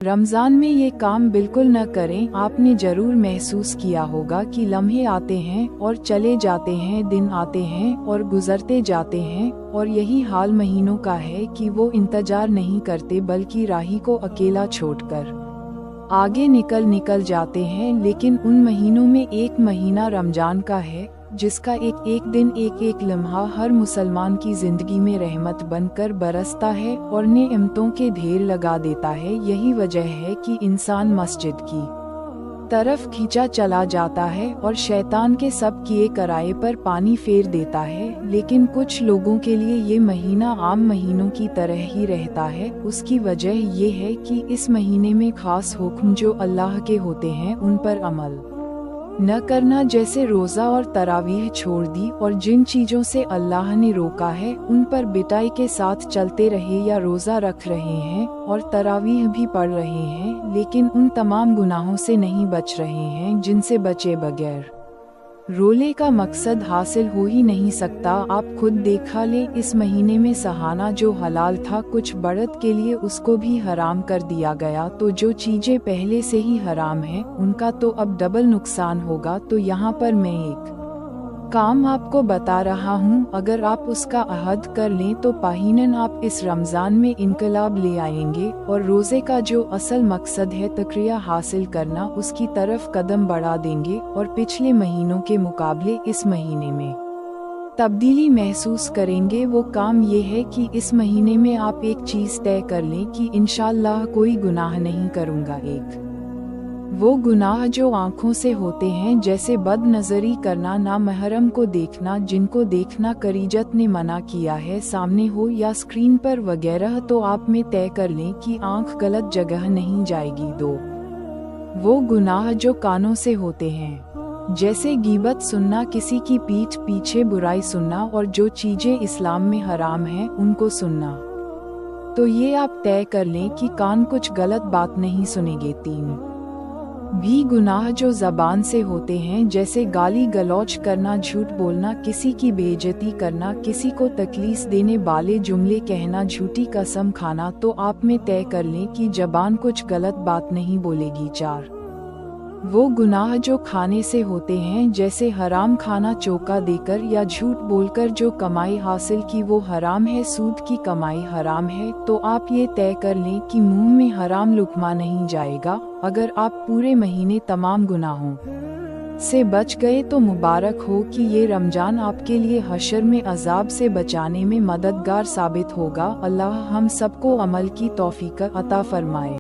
रमज़ान में ये काम बिल्कुल न करें। आपने ज़रूर महसूस किया होगा कि लम्हे आते हैं और चले जाते हैं, दिन आते हैं और गुजरते जाते हैं, और यही हाल महीनों का है कि वो इंतजार नहीं करते बल्कि राही को अकेला छोड़कर आगे निकल जाते हैं। लेकिन उन महीनों में एक महीना रमज़ान का है जिसका एक एक दिन, एक एक लम्हा हर मुसलमान की जिंदगी में रहमत बनकर बरसता है और नेमतों के ढेर लगा देता है। यही वजह है कि इंसान मस्जिद की तरफ खींचा चला जाता है और शैतान के सब किए कराए पर पानी फेर देता है। लेकिन कुछ लोगों के लिए ये महीना आम महीनों की तरह ही रहता है। उसकी वजह ये है कि इस महीने में खास हुक्म जो अल्लाह के होते हैं उन पर अमल न करना, जैसे रोज़ा और तरावीह छोड़ दी, और जिन चीज़ों से अल्लाह ने रोका है उन पर बिटाई के साथ चलते रहे या रोज़ा रख रहे हैं और तरावीह भी पढ़ रहे हैं, लेकिन उन तमाम गुनाहों से नहीं बच रहे हैं जिनसे बचे बगैर रोले का मकसद हासिल हो ही नहीं सकता। आप खुद देखा लें, इस महीने में सहाना जो हलाल था कुछ बढ़त के लिए उसको भी हराम कर दिया गया, तो जो चीज़ें पहले से ही हराम हैं उनका तो अब डबल नुकसान होगा। तो यहाँ पर मैं एक काम आपको बता रहा हूँ, अगर आप उसका अहद कर लें तो यकीनन आप इस रमज़ान में इनकलाब ले आएंगे और रोज़े का जो असल मकसद है तक़िया हासिल करना, उसकी तरफ कदम बढ़ा देंगे और पिछले महीनों के मुकाबले इस महीने में तब्दीली महसूस करेंगे। वो काम ये है कि इस महीने में आप एक चीज़ तय कर लें कि इंशाअल्लाह कोई गुनाह नहीं करूँगा। एक वो गुनाह जो आँखों से होते हैं, जैसे बदनज़री करना, नामहरम को देखना, जिनको देखना करीजत ने मना किया है, सामने हो या स्क्रीन पर वगैरह, तो आप में तय कर लें कि आँख गलत जगह नहीं जाएगी। दो वो गुनाह जो कानों से होते हैं, जैसे गीबत सुनना, किसी की पीठ पीछे बुराई सुनना, और जो चीज़ें इस्लाम में हराम हैं उनको सुनना। तो ये आप तय कर लें कि कान कुछ गलत बात नहीं सुनेंगे। तीन भी गुनाह जो ज़बान से होते हैं, जैसे गाली गलौच करना, झूठ बोलना, किसी की बेइज्जती करना, किसी को तकलीफ देने वाले जुमले कहना, झूठी कसम खाना, तो आप में तय कर लें कि ज़बान कुछ गलत बात नहीं बोलेगी। चार वो गुनाह जो खाने से होते हैं, जैसे हराम खाना चौका देकर या झूठ बोलकर जो कमाई हासिल की वो हराम है, सूद की कमाई हराम है, तो आप ये तय कर लें कि मुंह में हराम लुक़मा नहीं जाएगा। अगर आप पूरे महीने तमाम गुनाहों से बच गए तो मुबारक हो कि ये रमज़ान आपके लिए हशर में अजाब से बचाने में मददगार साबित होगा। अल्लाह हम सबको अमल की तौफीक अता फरमाए।